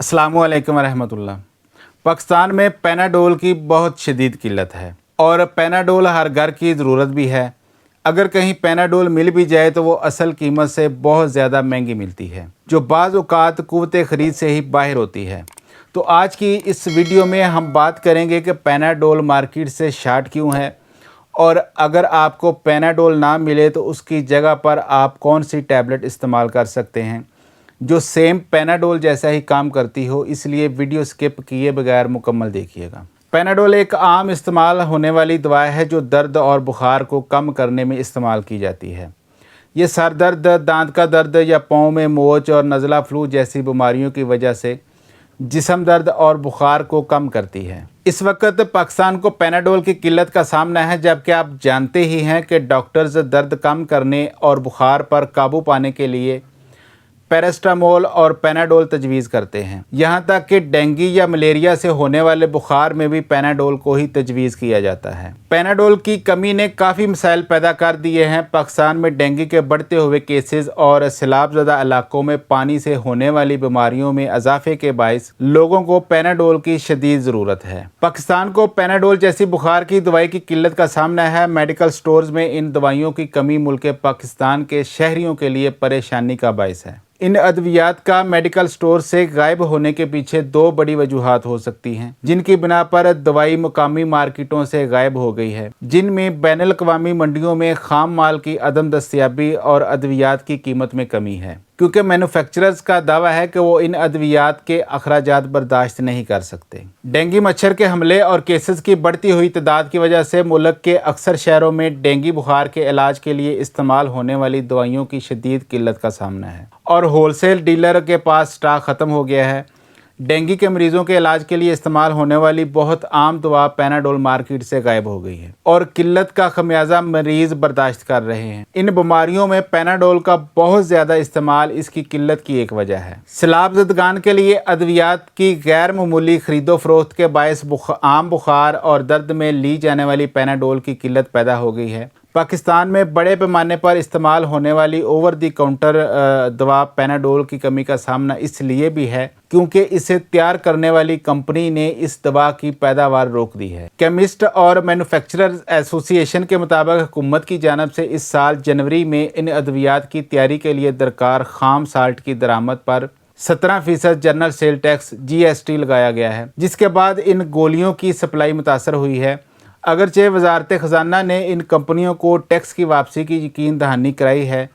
अस्सलामु अलैकुम रहमतुल्लाह। पाकिस्तान में पेनाडोल की बहुत शदीद किल्लत है और पेनाडोल हर घर की ज़रूरत भी है। अगर कहीं पेनाडोल मिल भी जाए तो वो असल कीमत से बहुत ज़्यादा महंगी मिलती है, जो बाज़ औक़ात क़ुव्वत ख़रीद से ही बाहर होती है। तो आज की इस वीडियो में हम बात करेंगे कि पेनाडोल मार्केट से शार्ट क्यों है, और अगर आपको पेनाडोल ना मिले तो उसकी जगह पर आप कौन सी टैबलेट इस्तेमाल कर सकते हैं जो सेम पेनाडोल जैसा ही काम करती हो। इसलिए वीडियो स्किप किए बगैर मुकम्मल देखिएगा। पेनाडोल एक आम इस्तेमाल होने वाली दवा है जो दर्द और बुखार को कम करने में इस्तेमाल की जाती है। ये सर दर्द, दांत का दर्द या पाँव में मोच और नज़ला फ्लू जैसी बीमारियों की वजह से जिस्म दर्द और बुखार को कम करती है। इस वक्त पाकिस्तान को पेनाडोल की किल्लत का सामना है, जबकि आप जानते ही हैं कि डॉक्टर्स दर्द कम करने और बुखार पर काबू पाने के लिए पैरास्टामोल और पेनाडोल तजवीज़ करते हैं। यहाँ तक कि डेंगू या मलेरिया से होने वाले बुखार में भी पेनाडोल को ही तजवीज़ किया जाता है। पेनाडोल की कमी ने काफ़ी मसाइल पैदा कर दिए हैं। पाकिस्तान में डेंगू के बढ़ते हुए केसेस और सैलाबज़दा इलाकों में पानी से होने वाली बीमारियों में इजाफे के बायस लोगों को पेनाडोल की शदीद ज़रूरत है। पाकिस्तान को पेनाडोल जैसी बुखार की दवाई की किल्लत का सामना है। मेडिकल स्टोर्स में इन दवाइयों की कमी मुल्क पाकिस्तान के शहरियों के लिए परेशानी का बायस है। इन अद्वियात का मेडिकल स्टोर से गायब होने के पीछे दो बड़ी वजूहात हो सकती हैं, जिनकी बिना पर दवाई मुकामी मार्केटों से गायब हो गई है, जिनमें बैनुल अक़वामी मंडियों में खाम माल की अदम दस्तयाबी और अद्वियात की कीमत में कमी है, क्योंकि मैन्युफैक्चरर्स का दावा है कि वो इन अद्वियात के अखराजात बर्दाश्त नहीं कर सकते। डेंगू मच्छर के हमले और केसेस की बढ़ती हुई तादाद की वजह से मुल्क के अक्सर शहरों में डेंगू बुखार के इलाज के लिए इस्तेमाल होने वाली दवाइयों की शदीद किल्लत का सामना है और होलसेल डीलर के पास स्टॉक ख़त्म हो गया है। डेंगू के मरीज़ों के इलाज के लिए इस्तेमाल होने वाली बहुत आम दवा पेनाडोल मार्केट से गायब हो गई है और किल्लत का खमियाजा मरीज़ बर्दाश्त कर रहे हैं। इन बीमारियों में पेनाडोल का बहुत ज़्यादा इस्तेमाल इसकी किल्लत की एक वजह है। सैलाबज़दगान के लिए अद्वियात की गैर मामूली खरीदो फरोख्त के बायस आम बुखार और दर्द में ली जाने वाली पेनाडोल की किल्लत पैदा हो गई है। पाकिस्तान में बड़े पैमाने पर इस्तेमाल होने वाली ओवर दी काउंटर दवा पेनाडोल की कमी का सामना इसलिए भी है क्योंकि इसे तैयार करने वाली कंपनी ने इस दवा की पैदावार रोक दी है। केमिस्ट और मैन्युफैक्चरर्स एसोसिएशन के मुताबिक हुकूमत की जानिब से इस साल जनवरी में इन अद्वियात की तैयारी के लिए दरकार खाम साल्ट की दरामद पर 17% जनरल सेल टैक्स GST लगाया गया है, जिसके बाद इन गोलियों की सप्लाई मुतासर हुई है। अगरचे वजारत ख़जाना ने इन कंपनियों को टैक्स की वापसी की यकीन दहानी कराई है,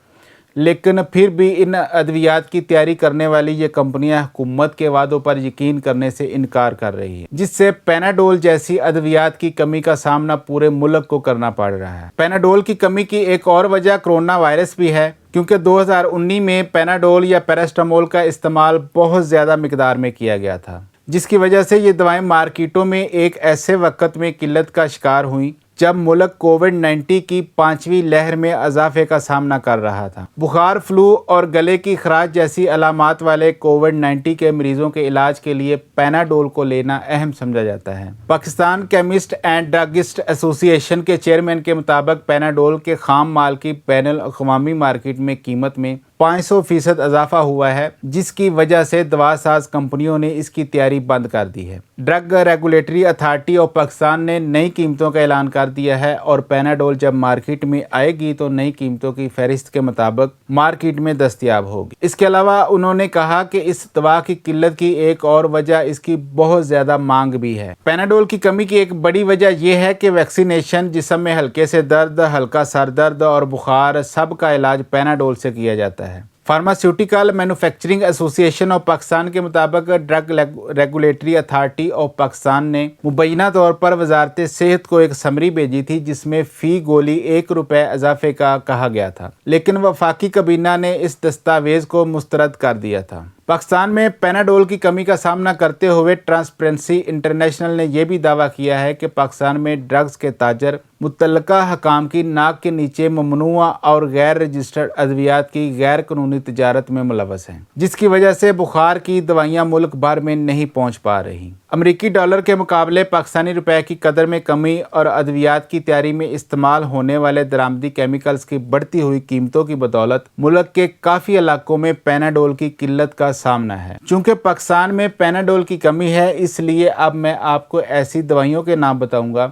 लेकिन फिर भी इन अद्वियात की तैयारी करने वाली ये कंपनियां हुकूमत के वादों पर यकीन करने से इनकार कर रही है, जिससे पेनाडोल जैसी अद्वियात की कमी का सामना पूरे मुल्क को करना पड़ रहा है। पेनाडोल की कमी की एक और वजह कोरोना वायरस भी है, क्योंकि 2019 में पेनाडोल या पैरास्टामोल का इस्तेमाल बहुत ज़्यादा मिकदार में किया गया था, जिसकी वजह से ये दवाएं मार्केटों में एक ऐसे वक्त में किल्लत का शिकार हुई जब मुल्क कोविड-19 की 5वीं लहर में इजाफे का सामना कर रहा था। बुखार, फ्लू और गले की खराश जैसी अलामात वाले कोविड-19 के मरीजों के इलाज के लिए पेनाडोल को लेना अहम समझा जाता है। Pakistan chemist and druggist association के चेयरमैन के मुताबिक पेनाडोल के खाम माल की बैनुल अक़वामी मार्केट में कीमत में 500% इजाफा हुआ है, जिसकी वजह से दवा साज कंपनियों ने इसकी तैयारी बंद कर दी है। Drug regulatory authority of Pakistan ने नई कीमतों का ऐलान कर दिया है और पेनाडोल जब मार्केट में आएगी तो नई कीमतों की फहरिस्त के मुताबिक मार्केट में दस्तयाब होगी। इसके अलावा उन्होंने कहा कि इस दवा की किल्लत की एक और वजह इसकी बहुत ज़्यादा मांग भी है। पेनाडोल की कमी की एक बड़ी वजह यह है कि वैक्सीनेशन, जिस्म में हल्के से दर्द, हल्का सर दर्द और बुखार, सब का इलाज पेनाडोल से किया जाता है। Pharmaceutical manufacturing association of Pakistan के मुताबिक drug regulatory authority of Pakistan ने मुबैना तौर पर वजारत सेहत को एक समरी भेजी थी, जिसमें फ़ी गोली ₹1 इजाफे का कहा गया था, लेकिन वफाकी काबीना ने इस दस्तावेज़ को मुस्तरद कर दिया था। पाकिस्तान में पेनाडोल की कमी का सामना करते हुए ट्रांसपेरेंसी इंटरनेशनल ने यह भी दावा किया है कि पाकिस्तान में ड्रग्स के ताजर मुत्तलका हकाम की नाक के नीचे ममनुआ और गैर रजिस्टर्ड अद्वियात की गैर कानूनी तजारत में मुलव्वस हैं, जिसकी वजह से बुखार की दवाइयाँ मुल्क भर में नहीं पहुँच पा रही। अमरीकी डॉलर के मुकाबले पाकिस्तानी रुपए की कदर में कमी और अद्वियात की तैयारी में इस्तेमाल होने वाले दरामदी केमिकल्स की बढ़ती हुई कीमतों की बदौलत मुल्क के काफ़ी इलाकों में पेनाडोल की किल्लत का सामना है। चूँकि पाकिस्तान में पेनाडोल की कमी है, इसलिए अब मैं आपको ऐसी दवाइयों के नाम बताऊँगा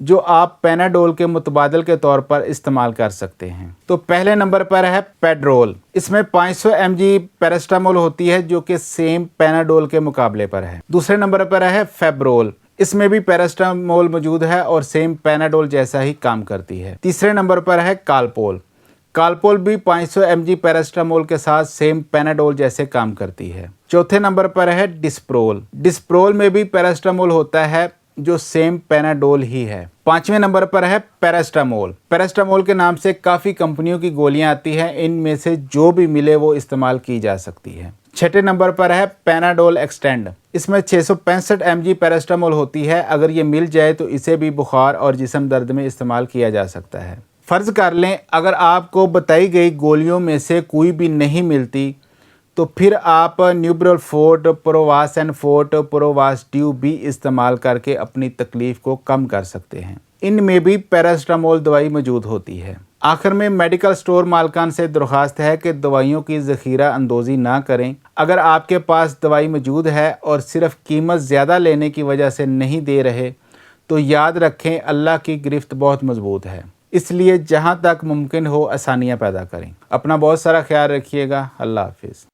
जो आप पेनाडोल के मुतबादल के तौर पर इस्तेमाल कर सकते हैं। तो पहले नंबर पर है पेड्रोल। इसमें 500 mg पैरास्टामोल होती है जो कि सेम पेनाडोल के मुकाबले पर है। दूसरे नंबर पर है फेब्रोल। इसमें भी पैरास्टामोल मौजूद है और सेम पेनाडोल जैसा ही काम करती है। तीसरे नंबर पर है कालपोल। कालपोल भी 500 mg पैरास्टामोल के साथ सेम पेनाडोल जैसे काम करती है। चौथे नंबर पर है डिस्प्रोल। डिस्प्रोल में भी पैरास्टामोल होता है जो सेम पेनाडोल ही है। पांचवें नंबर पर है पैरास्टामोल। पैरास्टामोल के नाम से काफ़ी कंपनियों की गोलियां आती हैं, इनमें से जो भी मिले वो इस्तेमाल की जा सकती है। छठे नंबर पर है पेनाडोल एक्सटेंड। इसमें 665 mg पैरास्टामोल होती है। अगर ये मिल जाए तो इसे भी बुखार और जिस्म दर्द में इस्तेमाल किया जा सकता है। फ़र्ज़ कर लें अगर आपको बताई गई गोलियों में से कोई भी नहीं मिलती तो फिर आप न्यूब्रोफोर्ट, प्रोवासन फोर्ट, प्रोवास ड्यू भी इस्तेमाल करके अपनी तकलीफ़ को कम कर सकते हैं। इनमें भी पैरास्टामोल दवाई मौजूद होती है। आखिर में मेडिकल स्टोर मालकान से दरख्वास्त है कि दवाइयों की ज़ख़ीरा अंदोज़ी ना करें। अगर आपके पास दवाई मौजूद है और सिर्फ कीमत ज़्यादा लेने की वजह से नहीं दे रहे तो याद रखें अल्लाह की गिरफ्त बहुत मजबूत है, इसलिए जहाँ तक मुमकिन हो आसानियाँ पैदा करें। अपना बहुत सारा ख्याल रखिएगा। अल्लाह हाफिज़।